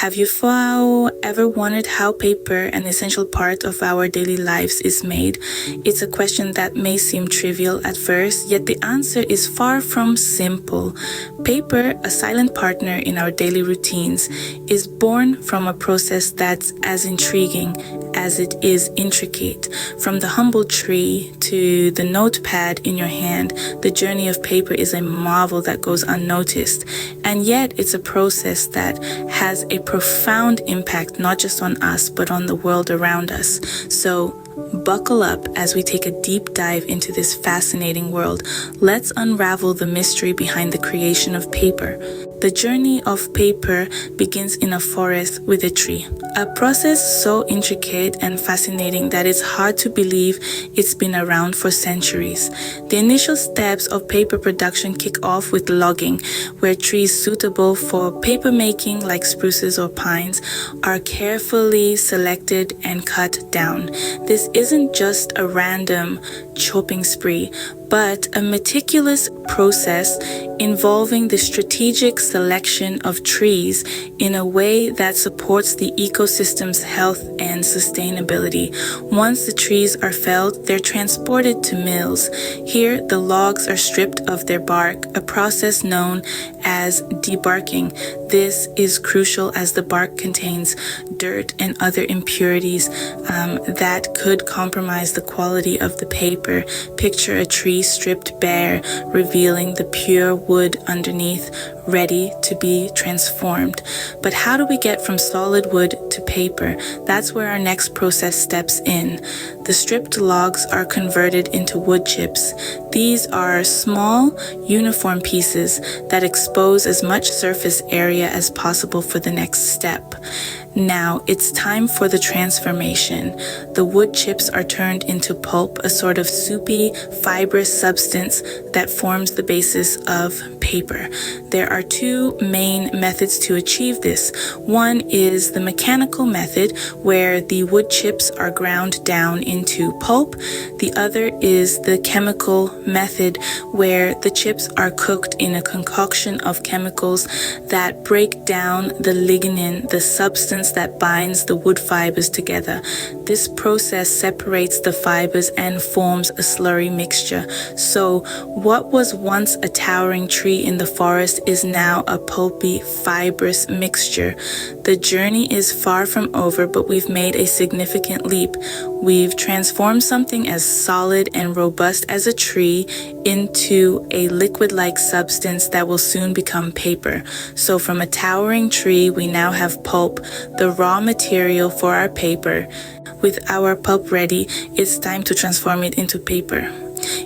Have you ever wondered how paper, an essential part of our daily lives, is made? It's a question that may seem trivial at first, yet the answer is far from simple. Paper, a silent partner in our daily routines, is born from a process that's as intriguing as it is intricate. From the humble tree to the notepad in your hand, the journey of paper is a marvel that goes unnoticed. And yet it's a process that has a profound impact not just on us, but on the world around us. So buckle up as we take a deep dive into this fascinating world. Let's unravel the mystery behind the creation of paper. The journey of paper begins in a forest with a tree, a process so intricate and fascinating that it's hard to believe it's been around for centuries. The initial steps of paper production kick off with logging, where trees suitable for paper making, like spruces or pines, are carefully selected and cut down. This isn't just a random chopping spree, but a meticulous process involving the strategic selection of trees in a way that supports the ecosystem's health and sustainability. Once the trees are felled, they're transported to mills. Here, the logs are stripped of their bark, a process known as debarking. This is crucial as the bark contains dirt and other impurities that could compromise the quality of the paper. Picture a tree stripped bare, revealing the pure wood underneath, ready to be transformed. But how do we get from solid wood to paper? That's where our next process steps in. The stripped logs are converted into wood chips. These are small, uniform pieces that expose as much surface area as possible for the next step. Now it's time for the transformation. The wood chips are turned into pulp, a sort of soupy, fibrous substance that forms the basis of paper. There are two main methods to achieve this. One is the mechanical method, where the wood chips are ground down into pulp. The other is the chemical method, where the chips are cooked in a concoction of chemicals that break down the lignin, the substance that binds the wood fibers together. This process separates the fibers and forms a slurry mixture. So what was once a towering tree in the forest is now a pulpy, fibrous mixture. The journey is far from over, but we've made a significant leap. We've transformed something as solid and robust as a tree into a liquid-like substance that will soon become paper. So from a towering tree, we now have pulp, the raw material for our paper. With our pulp ready, it's time to transform it into paper.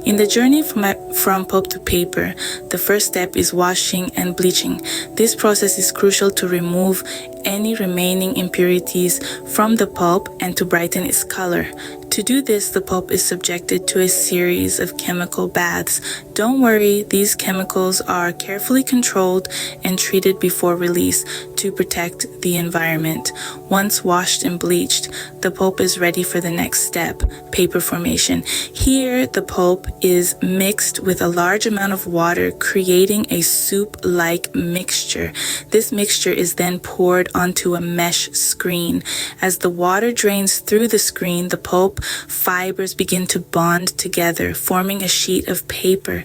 In the journey from pulp to paper, the first step is washing and bleaching. This process is crucial to remove any remaining impurities from the pulp and to brighten its color. To do this, the pulp is subjected to a series of chemical baths. Don't worry, these chemicals are carefully controlled and treated before release to protect the environment. Once washed and bleached, the pulp is ready for the next step, paper formation. Here, the pulp is mixed with a large amount of water, creating a soup-like mixture. This mixture is then poured onto a mesh screen. As the water drains through the screen, the pulp fibers begin to bond together, forming a sheet of paper.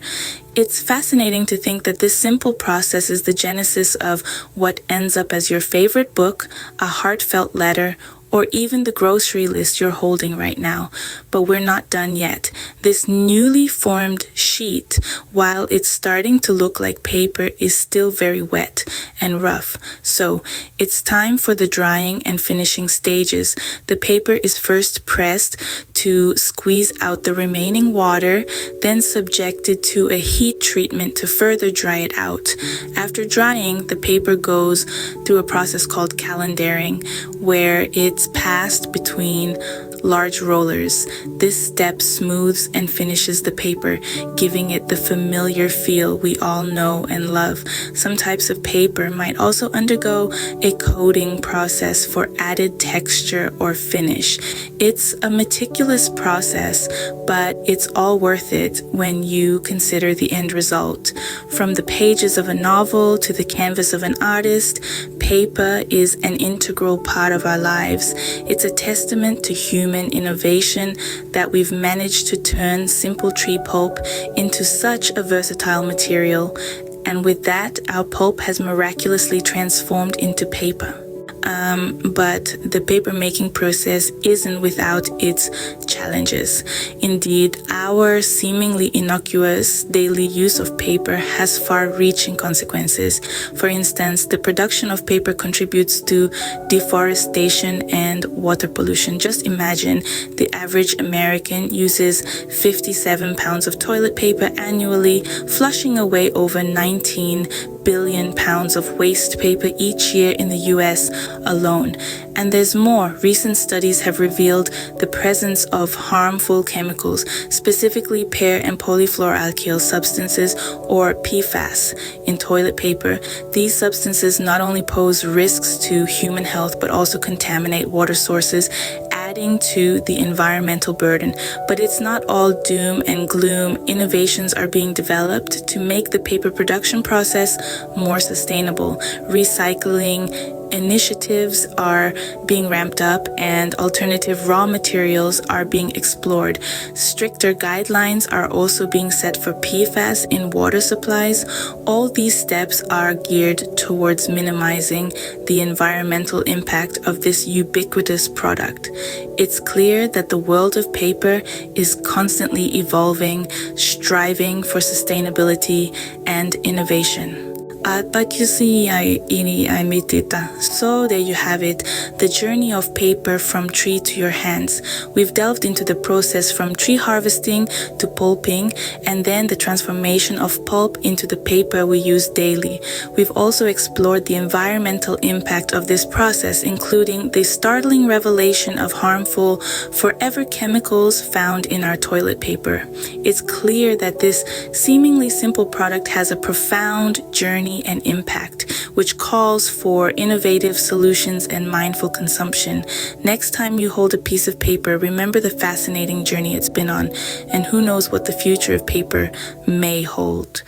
It's fascinating to think that this simple process is the genesis of what ends up as your favorite book, a heartfelt letter, or even the grocery list you're holding right now. But we're not done yet. This newly formed sheet, while it's starting to look like paper, is still very wet and rough. So it's time for the drying and finishing stages. The paper is first pressed to squeeze out the remaining water, then subjected to a heat treatment to further dry it out. After drying, the paper goes through a process called calendering, where it's passed between large rollers. This step smooths and finishes the paper, giving it the familiar feel we all know and love. Some types of paper might also undergo a coating process for added texture or finish. It's a meticulous process, but it's all worth it when you consider the end result. From the pages of a novel to the canvas of an artist, paper is an integral part of our lives. It's a testament to human innovation that we've managed to turn simple tree pulp into such a versatile material. And with that, our pulp has miraculously transformed into paper. But the paper making process isn't without its challenges. Indeed, our seemingly innocuous daily use of paper has far-reaching consequences. For instance, the production of paper contributes to deforestation and water pollution. Just imagine the average American uses 57 pounds of toilet paper annually, flushing away over 19 billion pounds of waste paper each year in the US alone. And there's more. Recent studies have revealed the presence of harmful chemicals, specifically per- and polyfluoroalkyl substances, or PFAS, in toilet paper. These substances not only pose risks to human health, but also contaminate water sources, adding to the environmental burden. But it's not all doom and gloom. Innovations are being developed to make the paper production process more sustainable. Recycling initiatives are being ramped up and alternative raw materials are being explored. Stricter guidelines are also being set for PFAS in water supplies. All these steps are geared towards minimizing the environmental impact of this ubiquitous product. It's clear that the world of paper is constantly evolving, striving for sustainability and innovation. So there you have it, the journey of paper from tree to your hands. We've delved into the process from tree harvesting to pulping, and then the transformation of pulp into the paper we use daily. We've also explored the environmental impact of this process, including the startling revelation of harmful forever chemicals found in our toilet paper. It's clear that this seemingly simple product has a profound journey and impact, which calls for innovative solutions and mindful consumption. Next time you hold a piece of paper, remember the fascinating journey it's been on, and who knows what the future of paper may hold.